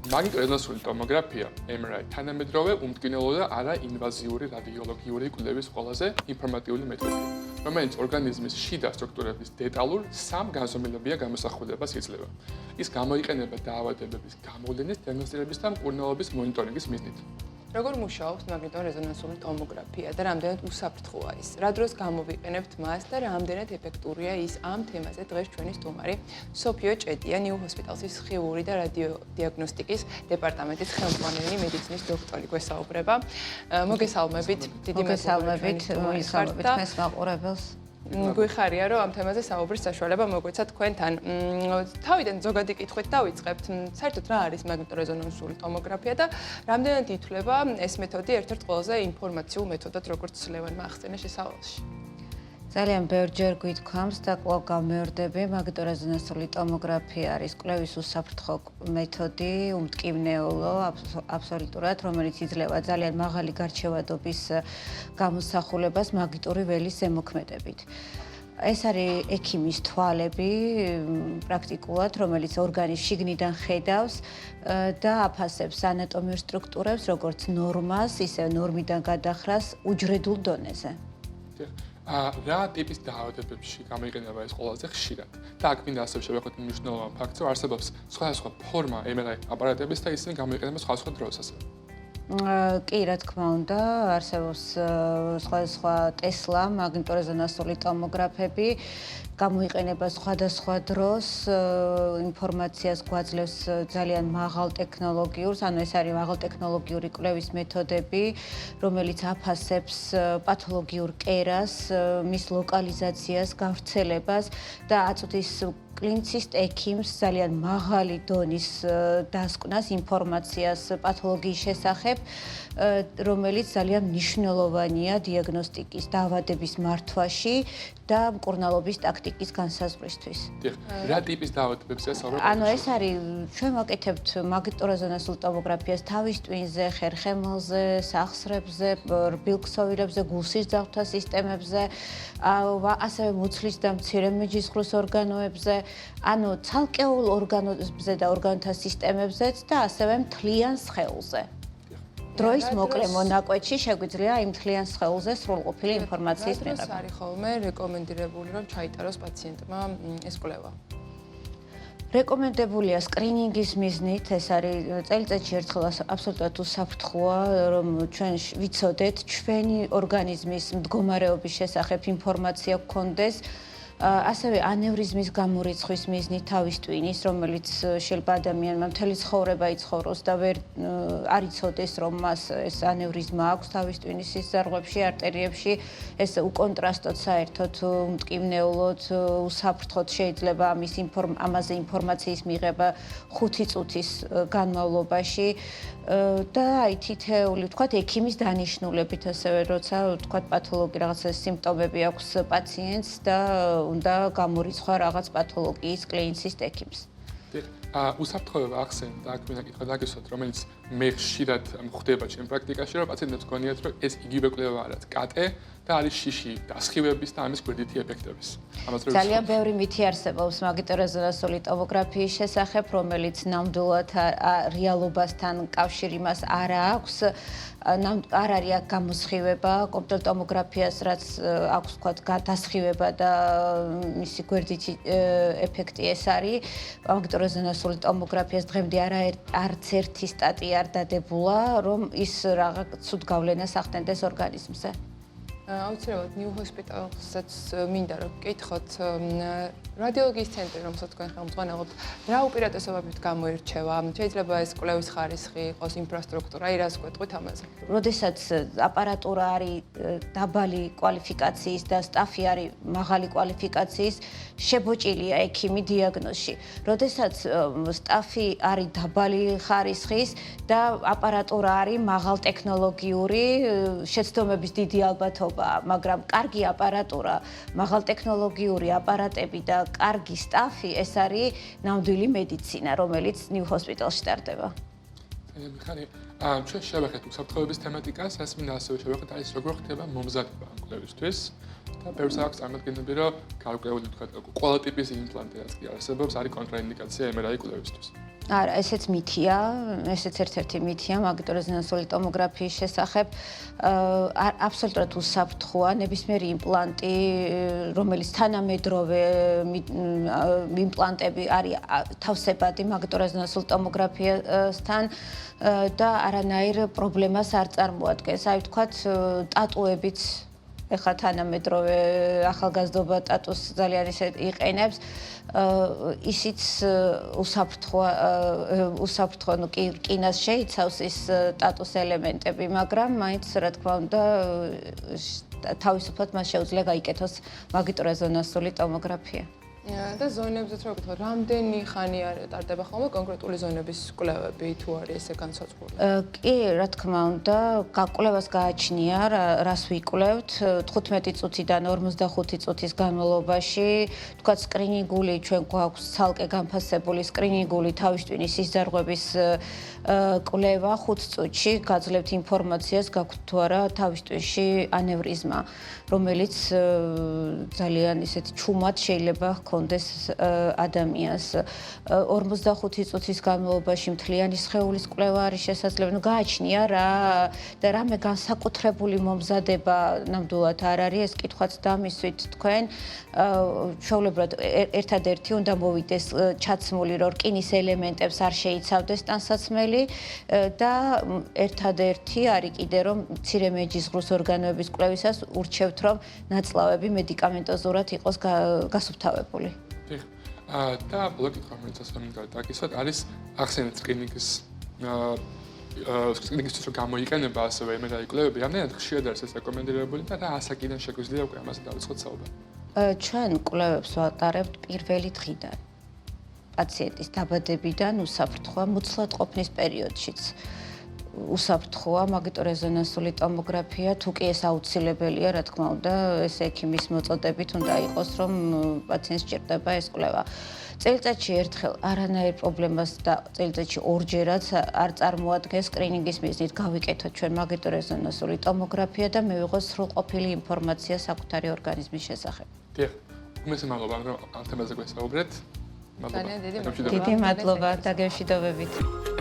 მაგნიტურეზონანსული ტომოგრაფია MRI თანამედროვე უმტკინელო და არაინვაზიური რადიოლოგიური კვლევის ყველაზე ინფორმატიული მეთოდია, რომელიც ორგანიზმის შიდა სტრუქტურების დეტალურ სამ განზომილებიან გამოსახულებას იძლევა. ის გამოიყენება დაავადებების გამოვლენის, დიაგნოსტირების და მკურნალობის მონიტორინგის მიზნით. როგორ მუშაობს მაგნიტორეზონანსული ტომოგრაფია და რამდენად უსაფრთხოა ის? რა დროს გამოვიყენებთ მას და რამდენად ეფექტურია ის ამ თემაზე დღეს ჩვენი სტუმარი სოფიო ჭედია, ნიუ ჰოსპიტალსის ხილური და რადიოდიაგნოსტიკის დეპარტამენტის ხელმძღვანელი მედიცინის დოქტორი გვესაუბრება. მოგესალმებით, დიდი მოგესალმებით, თქვენს მაყურებელს. გვიხარია, რომ ამ თემაზე საუბრის საშუალება მოგვეცა თქვენთან. თავიდან ზოგადი კითხვით დავიწყებთ. საერთოდ რა არის მაგნიტორეზონანსული ტომოგრაფია და რამდენად ითვლება ეს მეთოდი ერთ-ერთ ყველაზე ინფორმაციულ მეთოდად, როგორც ლევანმა ახსენა შესავალში? ძალიან ბევრჯერ გვითქვამს და კვლავ გამეორდები, მაგნიტორეზონანსული ტომოგრაფია არის კვლევის უსაფრთხო მეთოდი, უმტკივნეულო, აბსოლუტურად, რომელიც იძლევა ძალიან მაღალი გარჩევადობის გამოსახულებას მაგნიტური ველის ზემოქმედებით. ეს არის ექიმის თვალები, პრაქტიკულად, რომელიც ორგანის შიგნიდან ხედავს და აფასებს ანატომიურ სტრუქტურებს, როგორც ნორმას, ისე ნორმიდან გადახრას უჯრედულ დონეზე. რა ტიპის დაავადებებში გამოიყენება ეს ყველაზე ხშირად? და აქ მინდა ასევე შევეხოთ მნიშვნელოვან ფაქტს, რომ არსებობს სხვადასხვა ფორმა MRI აპარატების და ისინი გამოიყენება სხვადასხვა დროს ასევე. კი, რა თქმა უნდა, არსებობს სხვადასხვა ტესლა, მაგნიტორეზონანსული ტომოგრაფები, გამოიყენება სხვადასხვა დროს, ინფორმაციას გვაძლევს ძალიან მაღალ ტექნოლოგიურს, ანუ ეს არის მაღალტექნოლოგიური კვლევის მეთოდები, რომელიც აფასებს პათოლოგიურ კერას, მის ლოკალიზაციას, გავრცელებას და აწვდის კლინიცისტ ექიმს ძალიან მაღალი დონის დასკვნას ინფორმაციას პათოლოგიის შესახებ, რომელიც ძალიან მნიშვნელოვანია დიაგნოსტიკის, დაავადების მართვაში და მკურნალობის ტაქტიკის განსაზღვრისთვის. რა ტიპის დაავადებებია საუბარი? ანუ ეს არის, ჩვენ ვაკეთებთ მაგნიტორეზონანსულ ტომოგრაფიას თავის ტვინზე, ხერხემალზე, სახსრებზე, რბილ-ქსოვილებზე, გულსისძალთა სისტემებზე, ასევე მუცლის და მცირე მეჯისხლის ორგანოებზე, ანუ ცალკეულ ორგანოებზე და ორგანოთა სისტემებზეც და ასევე მთლიან სხეულზე. დროის მოკლე მონაკვეთში შეგვიძლია იმ მთლიან სხეულზე სრულყოფილი ინფორმაციის მიღება. რა არის ხოლმე რეკომენდირებული, რომ ჩაიტაროს პაციენტმა ეს კვლევა? რეკომენდებულია სკრინინგის მიზნით, ეს არის წელიწადში ერთხელ აბსოლუტურად უსაფრთხოა, რომ ჩვენ ვიცოდეთ ჩვენი ორგანიზმის მდგომარეობის შესახებ ინფორმაცია გქონდეს. ასევე ანევრიზმის გამორიცხვის მიზნით თავის ტვინის, რომელიც შეიძლება ადამიანმა მთელი ცხოვრება იცხოვროს და ვერ არ იცოდეს, რომ მას ეს ანევრიზმა აქვს თავის ტვინის სისხლძარღვებში, არტერიებში, ეს უკონტრასტოდ საერთოდ უმტკივნეულოდ, უსაფრთხოდ შეიძლება ამაზე ინფორმაციის მიღება 5 წუთის განმავლობაში და აი თითეული, ვთქვათ, ექიმის დანიშნულებით ასევე, როცა ვთქვათ, პათოლოგი რაღაცა სიმპტომები აქვს პაციენტს და უნდა გამორიცხვა რაღაც პათოლოგიის კლინიცისტ ექიმს. უსაფრთხოება ახსენეთ და აქ მინდა კითხვა დაგესვათ, რომელიც მე ხშირად ხდება ჩემ პრაქტიკაში, რომ პაციენტებს გქონიათ, რომ ეს იგივე კვლევა არის კატე და არის შიში დასხივების და ამის გვერდითი ეფექტების. ძალიან ბევრი მითი არსებობს მაგნიტორეზონანსული ტომოგრაფიის შესახებ, რომელიც ნამდვილად რეალობასთან კავშირი მას არ აქვს. არ არის აქ გამოსხივება კომპიუტერულ ტომოგრაფიას, რაც აქვს ვთქვათ დასხივება და მისი გვერდითი ეფექტი ეს არის. მაგნიტორეზონანსული ტომოგრაფიას დღემდე არც ერთი სტატია არ დადებულა, რომ ის რაღაც ცუდ გავლენას ახდენდეს ორგანიზმზე. აუცილებლად ნიუ ჰოსპიტალსაც მინდა რომ გკითხოთ რადიოლოგიის ცენტრი, რომელსაც თქვენ ხელმძღვანელობთ, რა უპირატესობებით გამოირჩევა? შეიძლება ეს კვლევის ხარისხი იყოს, ინფრასტრუქტურა, რას გვეტყვით ამაზე? როდესაც აპარატურა არის დაბალი კვალიფიკაციის და სტაფი არის მაღალი კვალიფიკაციის, შებოჭილია ექიმი დიაგნოზში. როდესაც სტაფი არის დაბალი ხარისხის და აპარატურა არის მაღალტექნოლოგიური, შეცდომების დიდი ალბათობა, მაგრამ კარგი აპარატურა, მაღალტექნოლოგიური აპარატები და კარგი სტაფი, ეს არის ნამდვილი მედიცინა, რომელიც ნიუ ჰოსპიტალში ტარდება. ჩვენ შევეხეთ უსაფრთხოების თემატიკას, ეს მინდა ასევე შევეხეთ არის როგორ ხდება მომზადება ამ კვლევისთვის და ბევრს აქვს წარმოქმნები, რომ გარკვეული თქვა ყველა ტიპის იმპლანტი რაც კი არსებობს, არის კონტრაინდიკაცია MRI კვლევისთვის. არა, ესეც მითია, ესეც ერთ-ერთი მითია მაგნიტურეზონანსული ტომოგრაფიის შესახებ. აბსოლუტურად უსაფრთხოა ნებისმიერი იმპლანტი, რომელიც თანამედროვე იმპლანტები არის თავსებადი მაგნიტურეზონანსულ ტომოგრაფიასთან და არანაირ პრობლემას არ წარმოადგენს. აი ვთქვათ, ტატუებიც ეხლა თანამედროვე ახალგაზრდობა ტატუს ძალიან ისე იყენებს. ისიც უსაფრთხო რკინას შეიცავს ის ტატუს ელემენტები, მაგრამ მაინც რა თქმა უნდა თავისუფლად მას შეუძლია გაიკეთოს მაგნიტურეზონანსული ტომოგრაფია. და ზონებზეც რა ვკითხოთ, რამდენი ხანი ტარდება ხოლმე კონკრეტული ზონების კვლევები, თუ არის ესე განსაზღვრული? კი, რა თქმა უნდა, კვლევას გააჩნია, რას ვიკვლევთ 15 წუთიდან 45 წუთის განმავლობაში, თქვათ სკრინინგული ჩვენ გვაქვს ცალკე განფასებული სკრინინგული თავისტვინის სიზარღვების კვლევა 5 წუთში, გაძლევთ ინფორმაციას, გაქვთ თუ არა თავისტვინში ანევრიზმა, რომელიც ძალიან ისეთი ჩუმად შეიძლება ჰქონდეს ადამიანს. 45 წუთის განმავლობაში მთლიანი სხეულის კვლევა არის შესაძლებელი. გააჩნია რა და რამე განსაკუთრებული მომზადება ნამდვილად არ არის, ეს კითხვაც დამისვით თქვენ. ჩვეულებრივად ერთადერთი უნდა მოვიდეს ჩაცმული, რომ რკინის ელემენტებს არ შეიცავდეს ტანსაცმელი და ერთადერთი არის კიდე რომ მცირე მეჯისღრუს ორგანოების კვლევისას ურჩევთ რომ ნაწლავები მედიკამენტოზურად იყოს გასუფთავებული. და ბოლო კითხვა, რომელიც ასე მინდა დაგისვათ, არის ახსენეთ სკრინინგისთვის რომ გამოიყენება ასევე MRI კვლევები, რამდენად ხშირად არის ეს რეკომენდირებული და რა ასაკიდან შეგვიძლია უკვე ამაზე დავიწყოთ საუბარი? ჩვენ კვლევებს ვატარებთ პირველი დღიდან. პაციენტის დაბადებიდან უსაფრთხოა მოცლად ყოფნის პერიოდშიც. უსაფრთხოა მაგნიტურეზონანსული ტომოგრაფია, თუ კი ეს აუცილებელია, რა თქმა უნდა, ეს ექიმის მოწოდებით უნდა იყოს, რომ პაციენტს სჭირდება ეს კვლევა. წელიწადში ერთხელ არანაირ პრობლემას და წელიწადში ორჯერაც არ წარმოადგენს სკრინინგის მიზნით გავიკეთოთ ჩვენ მაგნიტურეზონანსული ტომოგრაფია და მივიღოთ სრულყოფილი ინფორმაცია საკუთარი ორგანიზმის შესახებ. დიახ, უმეტესად მადლობა, რომ ამ თემაზე გვესაუბრეთ. ძალიან დიდი მადლობა, დაგემშვიდობებით.